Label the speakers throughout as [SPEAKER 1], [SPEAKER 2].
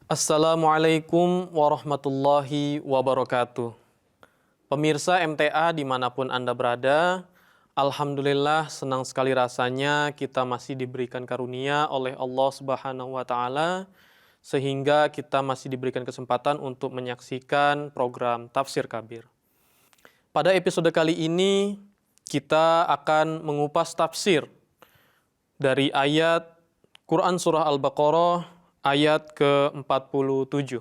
[SPEAKER 1] Assalamualaikum warahmatullahi wabarakatuh. Pemirsa MTA dimanapun Anda berada, Alhamdulillah senang sekali rasanya kita masih diberikan karunia oleh Allah Subhanahu wa Ta'ala, sehingga kita masih diberikan kesempatan untuk menyaksikan program Tafsir Kabir. Pada episode kali ini, kita akan mengupas tafsir dari ayat Quran Surah Al-Baqarah ayat ke-47.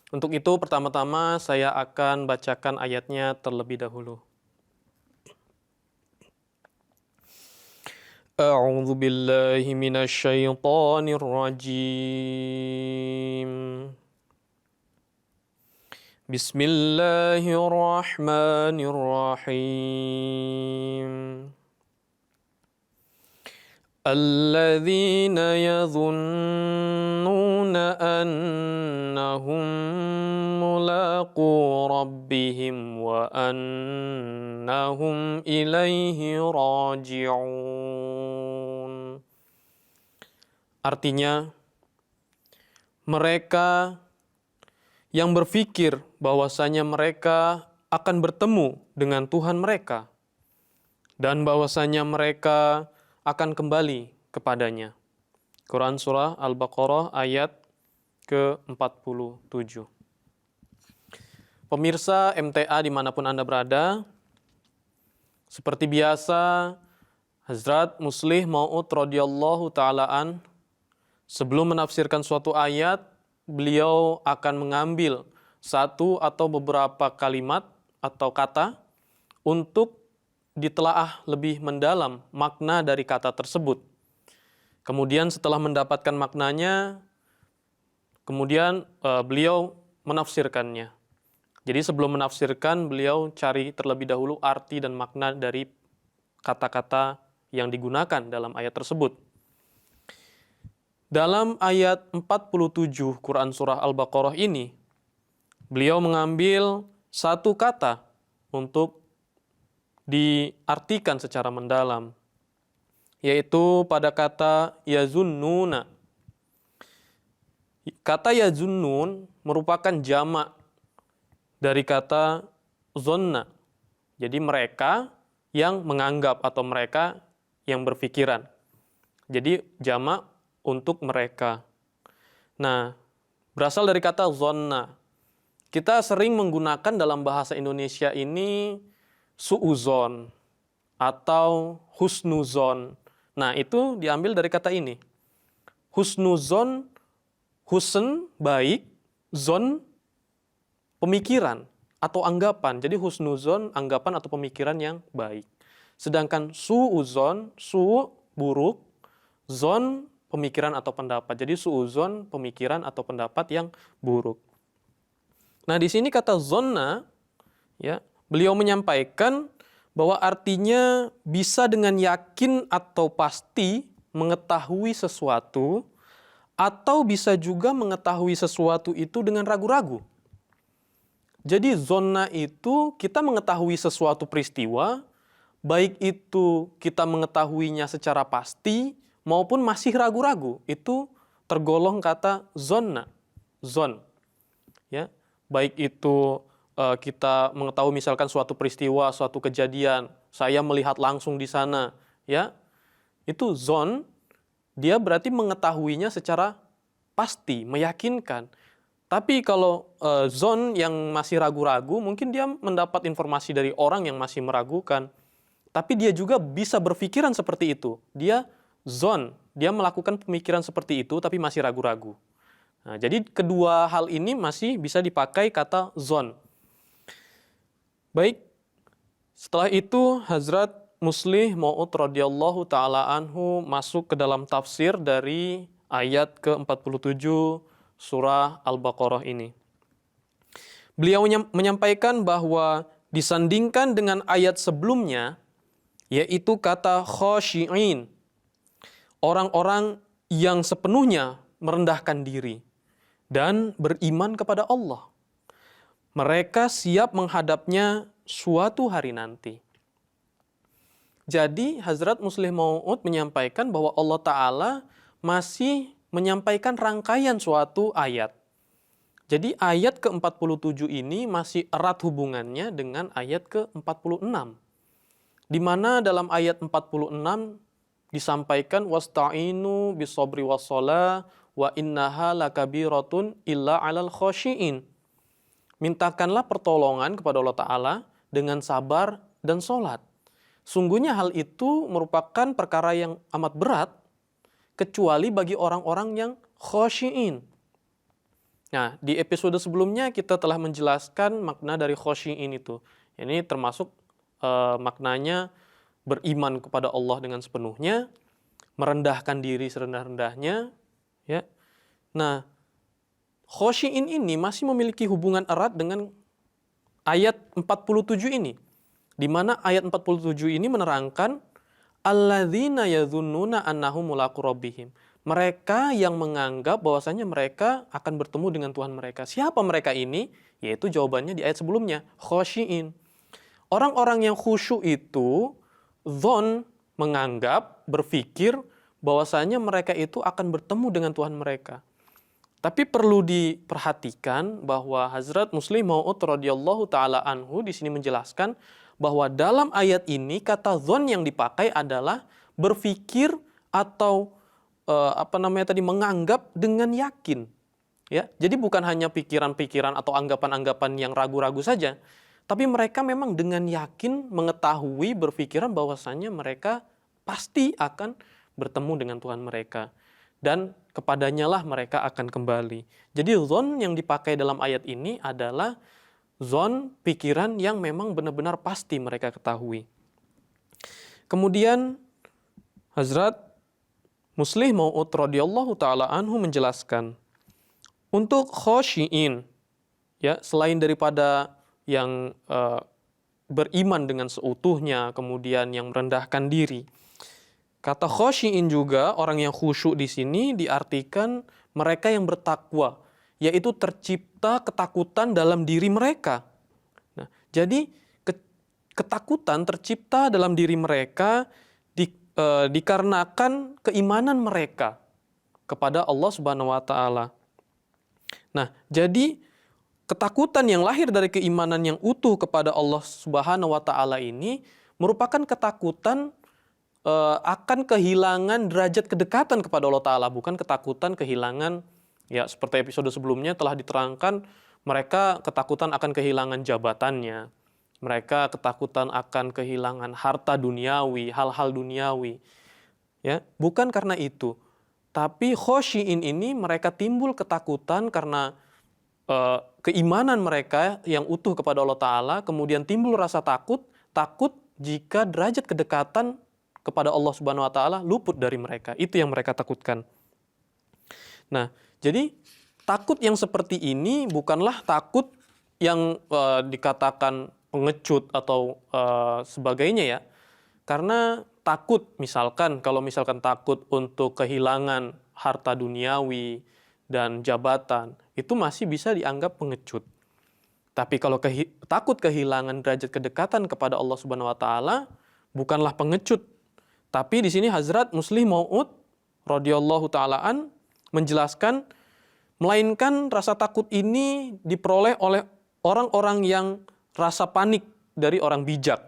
[SPEAKER 1] Untuk itu, pertama-tama saya akan bacakan ayatnya terlebih dahulu. A'udzu billahi minasy syaithanir rajim. Bismillahirrahmanirrahim. الذين يظنون أنهم ملاقو ربهم وأنهم إليه راجعون. Artinya, mereka yang berpikir bahwasanya mereka akan bertemu dengan Tuhan mereka dan bahwasanya mereka akan kembali kepadanya. Quran Surah Al-Baqarah ayat ke-47. Pemirsa MTA dimanapun Anda berada, seperti biasa, Hazrat Muslih Mau'ud radhiyallahu ta'alaan, sebelum menafsirkan suatu ayat, beliau akan mengambil satu atau beberapa kalimat atau kata untuk ditelaah lebih mendalam makna dari kata tersebut. Kemudian setelah mendapatkan maknanya, kemudian beliau menafsirkannya. Jadi sebelum menafsirkan, beliau cari terlebih dahulu arti dan makna dari kata-kata yang digunakan dalam ayat tersebut. Dalam ayat 47 Quran Surah Al-Baqarah ini, beliau mengambil satu kata untuk diartikan secara mendalam, yaitu pada kata yazunnuna. Kata yazunnun merupakan jamak dari kata zonna. Jadi mereka yang menganggap atau mereka yang berpikiran. Jadi jamak untuk mereka. Nah, berasal dari kata zonna. Kita sering menggunakan dalam bahasa Indonesia ini su'uzon atau husnuzon. Nah, itu diambil dari kata ini. Husnuzon, husn, baik, zon, pemikiran atau anggapan. Jadi husnuzon, anggapan atau pemikiran yang baik. Sedangkan su'uzon, buruk, zon, pemikiran atau pendapat. Jadi su'uzon, pemikiran atau pendapat yang buruk. Nah, di sini kata zonna, ya, beliau menyampaikan bahwa artinya bisa dengan yakin atau pasti mengetahui sesuatu, atau bisa juga mengetahui sesuatu itu dengan ragu-ragu. Jadi zonna itu kita mengetahui sesuatu peristiwa, baik itu kita mengetahuinya secara pasti maupun masih ragu-ragu. Itu tergolong kata zonna, zon. Ya, baik itu kita mengetahui misalkan suatu peristiwa, suatu kejadian, saya melihat langsung di sana, ya, itu zon, dia berarti mengetahuinya secara pasti, meyakinkan. Tapi kalau zon yang masih ragu-ragu, mungkin dia mendapat informasi dari orang yang masih meragukan, tapi dia juga bisa berpikiran seperti itu. Dia zon, dia melakukan pemikiran seperti itu, tapi masih ragu-ragu. Nah, jadi kedua hal ini masih bisa dipakai kata zon. Baik, setelah itu Hazrat Muslih Mau'ud radhiyallahu ta'ala anhu masuk ke dalam tafsir dari ayat ke-47 surah Al-Baqarah ini. Beliau menyampaikan bahwa disandingkan dengan ayat sebelumnya, yaitu kata khashi'in, orang-orang yang sepenuhnya merendahkan diri dan beriman kepada Allah. Mereka siap menghadapnya suatu hari nanti. Jadi Hazrat Muslih Mau'ud menyampaikan bahwa Allah Ta'ala masih menyampaikan rangkaian suatu ayat. Jadi ayat ke-47 ini masih erat hubungannya dengan ayat ke-46. Di mana dalam ayat 46 disampaikan wasta'inu bisobri wassalah wa innaha lakabiratun illa 'alal khosyi'in. Mintakanlah pertolongan kepada Allah Ta'ala dengan sabar dan sholat. Sungguhnya hal itu merupakan perkara yang amat berat, kecuali bagi orang-orang yang khosyi'in. Nah, di episode sebelumnya kita telah menjelaskan makna dari khosyi'in itu. Ini termasuk maknanya beriman kepada Allah dengan sepenuhnya, merendahkan diri serendah-rendahnya. Ya. Nah, khosyi'in ini masih memiliki hubungan erat dengan ayat 47 ini. Di mana ayat 47 ini menerangkan alladzina yadhunnuna annahum mulaqu rabbihim. Mereka yang menganggap bahwasanya mereka akan bertemu dengan Tuhan mereka. Siapa mereka ini? Yaitu jawabannya di ayat sebelumnya, khosyi'in. Orang-orang yang khusyuk itu dzon, menganggap, berpikir bahwasanya mereka itu akan bertemu dengan Tuhan mereka. Tapi perlu diperhatikan bahwa Hazrat Muslim Maud radhiyallahu taala anhu di sini menjelaskan bahwa dalam ayat ini kata dzon yang dipakai adalah berpikir atau menganggap dengan yakin. Ya, jadi bukan hanya pikiran-pikiran atau anggapan-anggapan yang ragu-ragu saja, tapi mereka memang dengan yakin mengetahui, berpikiran bahwasannya mereka pasti akan bertemu dengan Tuhan mereka. Dan kepadanya lah mereka akan kembali. Jadi zon yang dipakai dalam ayat ini adalah zon pikiran yang memang benar-benar pasti mereka ketahui. Kemudian Hazrat Muslim Maud radhiyallahu taala anhu menjelaskan, untuk khosyi'in, ya, selain daripada yang beriman dengan seutuhnya, kemudian yang merendahkan diri, kata khosyi'in juga, orang yang khusyuk di sini diartikan mereka yang bertakwa, yaitu tercipta ketakutan dalam diri mereka. Nah, jadi ketakutan tercipta dalam diri mereka dikarenakan keimanan mereka kepada Allah Subhanahu wa taala. Nah, jadi ketakutan yang lahir dari keimanan yang utuh kepada Allah Subhanahu wa taala ini merupakan ketakutan akan kehilangan derajat kedekatan kepada Allah taala, bukan ketakutan kehilangan, ya, seperti episode sebelumnya telah diterangkan, mereka ketakutan akan kehilangan jabatannya. Mereka ketakutan akan kehilangan harta duniawi, hal-hal duniawi. Ya, bukan karena itu. Tapi khosyi'in ini mereka timbul ketakutan karena keimanan mereka yang utuh kepada Allah Ta'ala, kemudian timbul rasa takut jika derajat kedekatan kepada Allah Subhanahu wa Ta'ala luput dari mereka. Itu yang mereka takutkan. Nah, jadi takut yang seperti ini bukanlah takut yang dikatakan pengecut atau sebagainya, ya. Karena takut, kalau misalkan takut untuk kehilangan harta duniawi dan jabatan, itu masih bisa dianggap pengecut. Tapi kalau takut kehilangan derajat kedekatan kepada Allah Subhanahu wa taala, bukanlah pengecut. Tapi di sini Hazrat Muslim Maud radhiyallahu taalaan menjelaskan, melainkan rasa takut ini diperoleh oleh orang-orang yang rasa panik dari orang bijak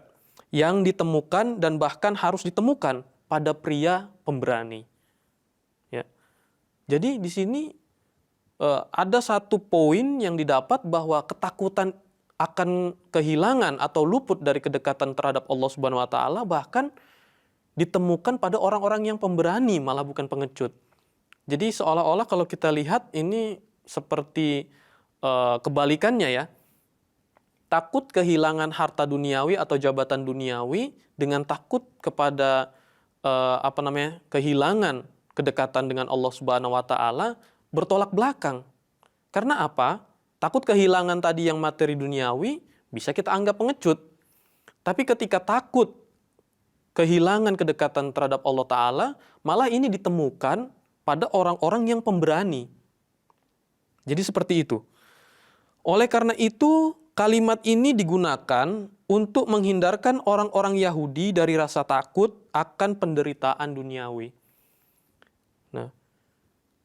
[SPEAKER 1] yang ditemukan dan bahkan harus ditemukan pada pria pemberani. Ya. Jadi di sini ada satu poin yang didapat bahwa ketakutan akan kehilangan atau luput dari kedekatan terhadap Allah Subhanahu wa taala bahkan ditemukan pada orang-orang yang pemberani, malah bukan pengecut. Jadi seolah-olah kalau kita lihat ini seperti kebalikannya, ya. Takut kehilangan harta duniawi atau jabatan duniawi dengan takut kepada kehilangan kedekatan dengan Allah Subhanahu wa taala bertolak belakang. Karena apa? Takut kehilangan tadi yang materi duniawi bisa kita anggap pengecut. Tapi ketika takut kehilangan kedekatan terhadap Allah taala, malah ini ditemukan pada orang-orang yang pemberani. Jadi seperti itu. Oleh karena itu, kalimat ini digunakan untuk menghindarkan orang-orang Yahudi dari rasa takut akan penderitaan duniawi. Nah,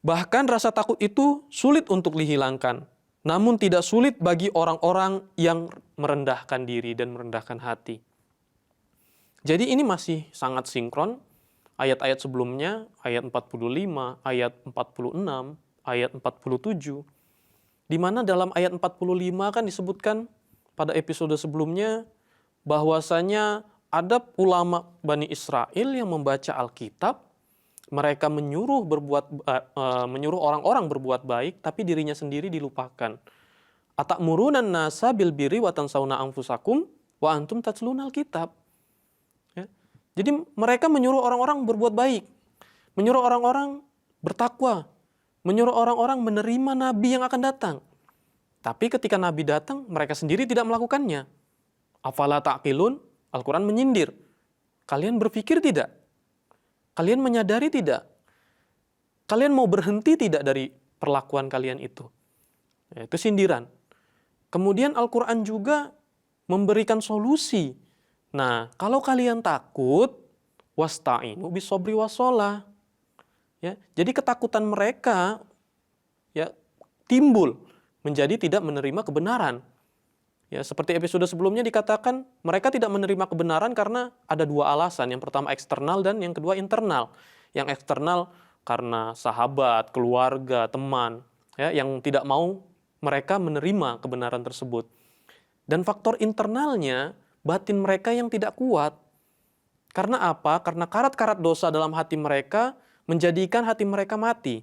[SPEAKER 1] Bahkan rasa takut itu sulit untuk dihilangkan, namun tidak sulit bagi orang-orang yang merendahkan diri dan merendahkan hati. Jadi ini masih sangat sinkron ayat-ayat sebelumnya, ayat 45, ayat 46, ayat 47, di mana dalam ayat 45 kan disebutkan pada episode sebelumnya bahwasanya ada ulama Bani Israel yang membaca Alkitab, mereka menyuruh orang-orang berbuat baik, tapi dirinya sendiri dilupakan. Atakmurunan nasa bil birri wa tansawna anfusakum wa antum tatlunal kitab. Ya. Jadi mereka menyuruh orang-orang berbuat baik, menyuruh orang-orang bertakwa, menyuruh orang-orang menerima nabi yang akan datang. Tapi ketika nabi datang, mereka sendiri tidak melakukannya. Afala ta'qilun? Al-Quran menyindir. Kalian berpikir tidak? Kalian menyadari tidak? Kalian mau berhenti tidak dari perlakuan kalian itu? Itu sindiran. Kemudian Al-Quran juga memberikan solusi. Nah, kalau kalian takut, wasta'inu bisobri wassalah. Ya, jadi ketakutan mereka ya timbul menjadi tidak menerima kebenaran. Ya, seperti episode sebelumnya dikatakan mereka tidak menerima kebenaran karena ada dua alasan. Yang pertama eksternal dan yang kedua internal. Yang eksternal karena sahabat, keluarga, teman, ya, yang tidak mau mereka menerima kebenaran tersebut. Dan faktor internalnya batin mereka yang tidak kuat. Karena apa? Karena karat-karat dosa dalam hati mereka menjadikan hati mereka mati.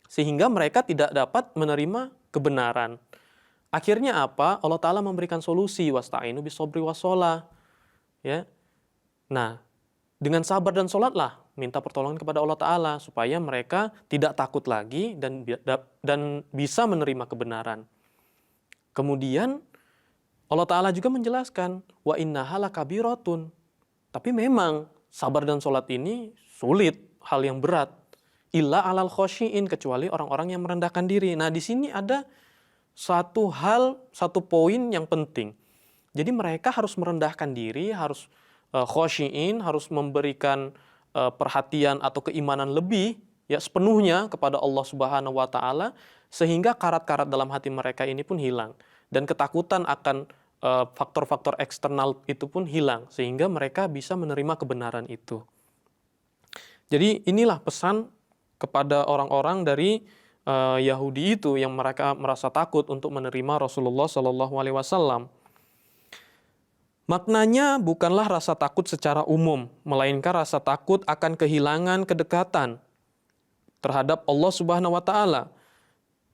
[SPEAKER 1] Sehingga mereka tidak dapat menerima kebenaran. Akhirnya apa? Allah Ta'ala memberikan solusi, wasta'inu bisobri wassalah. Ya. Nah, dengan sabar dan sholatlah, minta pertolongan kepada Allah Ta'ala, supaya mereka tidak takut lagi dan bisa menerima kebenaran. Kemudian, Allah Ta'ala juga menjelaskan, wa innaha lakabiratun. Tapi memang, sabar dan sholat ini sulit, hal yang berat. Illa alal khosyi'in, kecuali orang-orang yang merendahkan diri. Nah, di sini ada satu poin yang penting. Jadi mereka harus merendahkan diri, harus khosyi'in, harus memberikan perhatian atau keimanan lebih ya sepenuhnya kepada Allah Subhanahu wa taala, sehingga karat-karat dalam hati mereka ini pun hilang dan ketakutan akan faktor-faktor eksternal itu pun hilang, sehingga mereka bisa menerima kebenaran itu. Jadi inilah pesan kepada orang-orang dari Yahudi itu yang mereka merasa takut untuk menerima Rasulullah Shallallahu Alaihi Wasallam. Maknanya bukanlah rasa takut secara umum, melainkan rasa takut akan kehilangan kedekatan terhadap Allah Subhanahu Wa Taala.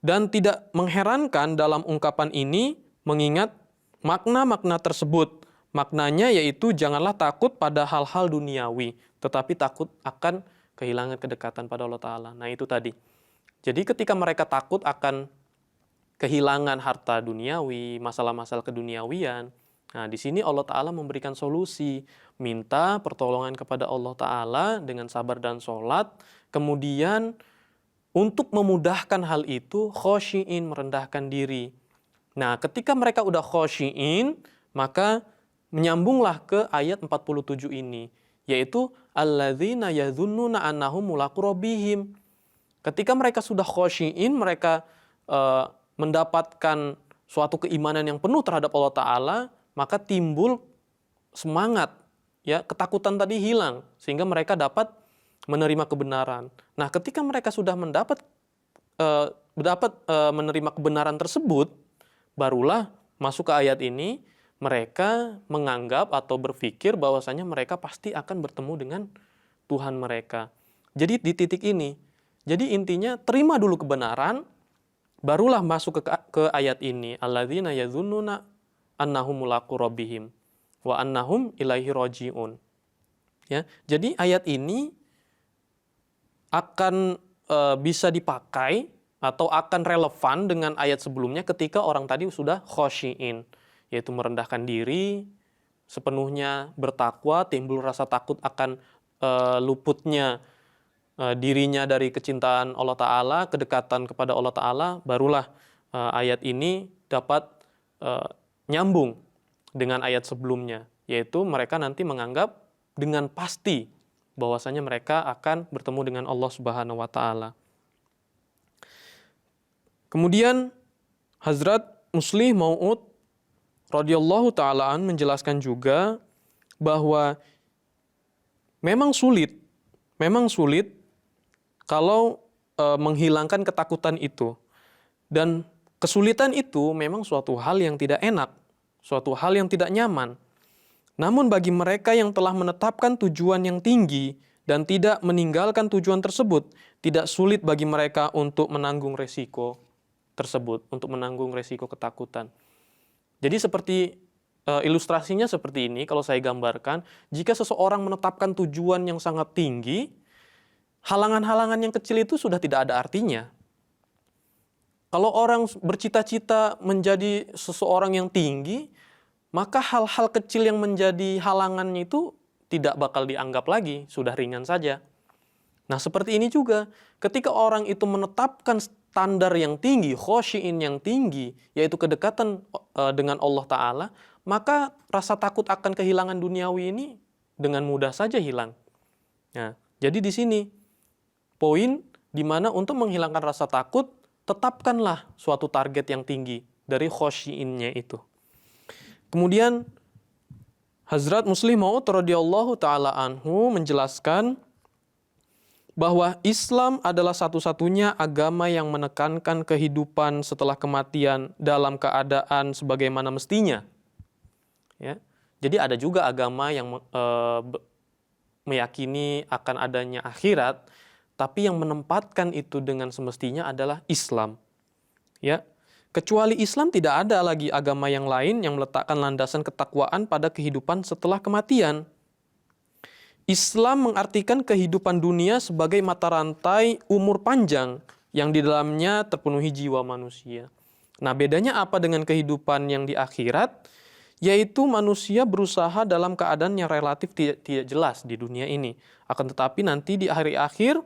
[SPEAKER 1] Dan tidak mengherankan dalam ungkapan ini mengingat makna-makna tersebut. Maknanya yaitu janganlah takut pada hal-hal duniawi, tetapi takut akan kehilangan kedekatan pada Allah Ta'ala. Nah itu tadi. Jadi ketika mereka takut akan kehilangan harta duniawi, masalah-masalah keduniawian, nah di sini Allah Ta'ala memberikan solusi, minta pertolongan kepada Allah Ta'ala dengan sabar dan sholat, kemudian untuk memudahkan hal itu, khosyi'in, merendahkan diri. Nah ketika mereka udah khosyi'in, maka menyambunglah ke ayat 47 ini, yaitu alladzina yadhunnuna annahum mulaqu rabbihim. Ketika mereka sudah khosyi'in, mereka mendapatkan suatu keimanan yang penuh terhadap Allah Ta'ala, maka timbul semangat, ya ketakutan tadi hilang, sehingga mereka dapat menerima kebenaran. Nah, ketika mereka sudah menerima kebenaran tersebut, barulah masuk ke ayat ini, mereka menganggap atau berpikir bahwasanya mereka pasti akan bertemu dengan Tuhan mereka. Jadi di titik ini, jadi intinya terima dulu kebenaran, barulah masuk ke ayat ini. Alladzina yadhunnuna annahum mulaqu rabbihim wa annahum ilaihi raji'un. Ya, jadi ayat ini akan bisa dipakai atau akan relevan dengan ayat sebelumnya ketika orang tadi sudah khosyi'in, yaitu merendahkan diri sepenuhnya, bertakwa, timbul rasa takut akan luputnya dirinya dari kecintaan Allah Ta'ala, kedekatan kepada Allah Ta'ala, barulah ayat ini dapat nyambung dengan ayat sebelumnya, yaitu mereka nanti menganggap dengan pasti bahwasanya mereka akan bertemu dengan Allah Subhanahu wa Ta'ala. Kemudian Hazrat Muslih Mau'ud radhiyallahu ta'alaan menjelaskan juga bahwa memang sulit kalau menghilangkan ketakutan itu. Dan kesulitan itu memang suatu hal yang tidak enak, suatu hal yang tidak nyaman. Namun bagi mereka yang telah menetapkan tujuan yang tinggi dan tidak meninggalkan tujuan tersebut, tidak sulit bagi mereka untuk menanggung resiko tersebut, untuk menanggung resiko ketakutan. Jadi seperti ilustrasinya seperti ini, kalau saya gambarkan, jika seseorang menetapkan tujuan yang sangat tinggi, halangan-halangan yang kecil itu sudah tidak ada artinya. Kalau orang bercita-cita menjadi seseorang yang tinggi, maka hal-hal kecil yang menjadi halangannya itu tidak bakal dianggap lagi, sudah ringan saja. Nah, seperti ini juga, ketika orang itu menetapkan standar yang tinggi, khosyi'in yang tinggi, yaitu kedekatan dengan Allah Ta'ala, maka rasa takut akan kehilangan duniawi ini dengan mudah saja hilang. Nah, jadi di sini poin di mana untuk menghilangkan rasa takut, tetapkanlah suatu target yang tinggi dari khosyi'innya itu. Kemudian Hazrat Muslih Mau'ud radhiyallahu ta'ala anhu menjelaskan bahwa Islam adalah satu-satunya agama yang menekankan kehidupan setelah kematian dalam keadaan sebagaimana mestinya. Ya. Jadi ada juga agama yang meyakini akan adanya akhirat, tapi yang menempatkan itu dengan semestinya adalah Islam. Ya. Kecuali Islam tidak ada lagi agama yang lain yang meletakkan landasan ketakwaan pada kehidupan setelah kematian. Islam mengartikan kehidupan dunia sebagai mata rantai umur panjang yang di dalamnya terpenuhi jiwa manusia. Nah, bedanya apa dengan kehidupan yang di akhirat? Yaitu manusia berusaha dalam keadaan yang relatif tidak jelas di dunia ini. Akan tetapi nanti di akhir-akhir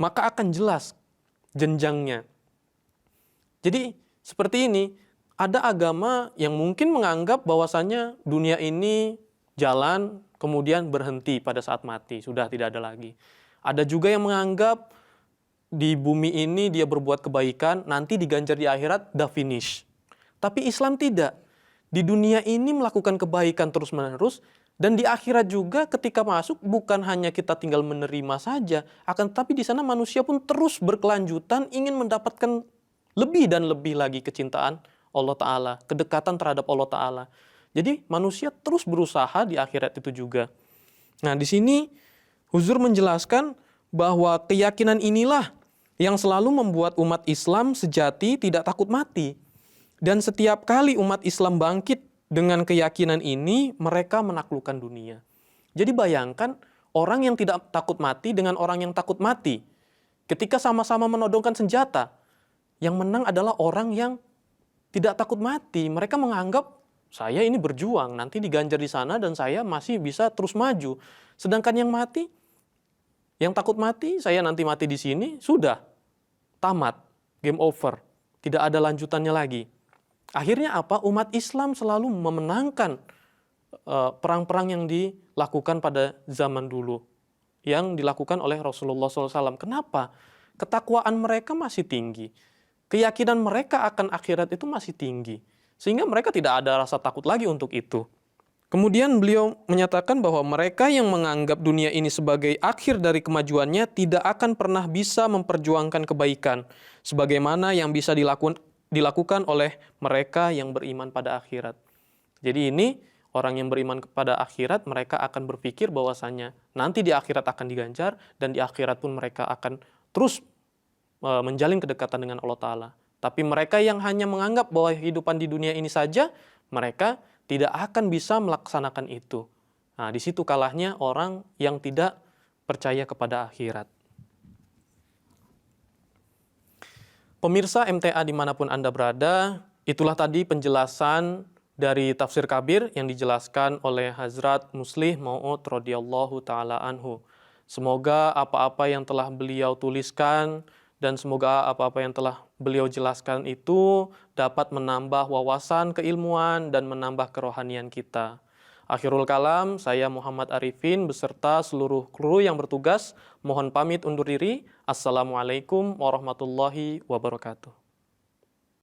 [SPEAKER 1] maka akan jelas jenjangnya. Jadi seperti ini, ada agama yang mungkin menganggap bahwasannya dunia ini jalan kemudian berhenti pada saat mati, sudah tidak ada lagi. Ada juga yang menganggap di bumi ini dia berbuat kebaikan, nanti diganjar di akhirat, dah finish. Tapi Islam tidak. Di dunia ini melakukan kebaikan terus-menerus, dan di akhirat juga ketika masuk bukan hanya kita tinggal menerima saja, akan tetapi di sana manusia pun terus berkelanjutan ingin mendapatkan lebih dan lebih lagi kecintaan Allah Ta'ala, kedekatan terhadap Allah Ta'ala. Jadi manusia terus berusaha di akhirat itu juga. Nah, di sini Huzur menjelaskan bahwa keyakinan inilah yang selalu membuat umat Islam sejati tidak takut mati. Dan setiap kali umat Islam bangkit dengan keyakinan ini, mereka menaklukkan dunia. Jadi bayangkan orang yang tidak takut mati dengan orang yang takut mati. Ketika sama-sama menodongkan senjata, yang menang adalah orang yang tidak takut mati. Mereka menganggap, saya ini berjuang, nanti diganjar di sana dan saya masih bisa terus maju. Sedangkan yang mati, yang takut mati, saya nanti mati di sini, sudah, tamat, game over. Tidak ada lanjutannya lagi. Akhirnya apa? Umat Islam selalu memenangkan perang-perang yang dilakukan pada zaman dulu. Yang dilakukan oleh Rasulullah SAW. Kenapa? Ketakwaan mereka masih tinggi. Keyakinan mereka akan akhirat itu masih tinggi. Sehingga mereka tidak ada rasa takut lagi untuk itu. Kemudian beliau menyatakan bahwa mereka yang menganggap dunia ini sebagai akhir dari kemajuannya tidak akan pernah bisa memperjuangkan kebaikan. Sebagaimana yang bisa dilakukan oleh mereka yang beriman pada akhirat. Jadi ini orang yang beriman kepada akhirat, mereka akan berpikir bahwasannya nanti di akhirat akan diganjar dan di akhirat pun mereka akan terus menjalin kedekatan dengan Allah Ta'ala. Tapi mereka yang hanya menganggap bahwa kehidupan di dunia ini saja, mereka tidak akan bisa melaksanakan itu. Nah, di situ kalahnya orang yang tidak percaya kepada akhirat. Pemirsa MTA dimanapun Anda berada, itulah tadi penjelasan dari Tafsir Kabir yang dijelaskan oleh Hazrat Muslih Mau'ud radhiyallahu ta'ala anhu. Semoga apa-apa yang telah beliau tuliskan dan semoga apa-apa yang telah beliau jelaskan itu dapat menambah wawasan keilmuan dan menambah kerohanian kita. Akhirul kalam, saya Muhammad Arifin beserta seluruh kru yang bertugas mohon pamit undur diri. Assalamualaikum warahmatullahi wabarakatuh.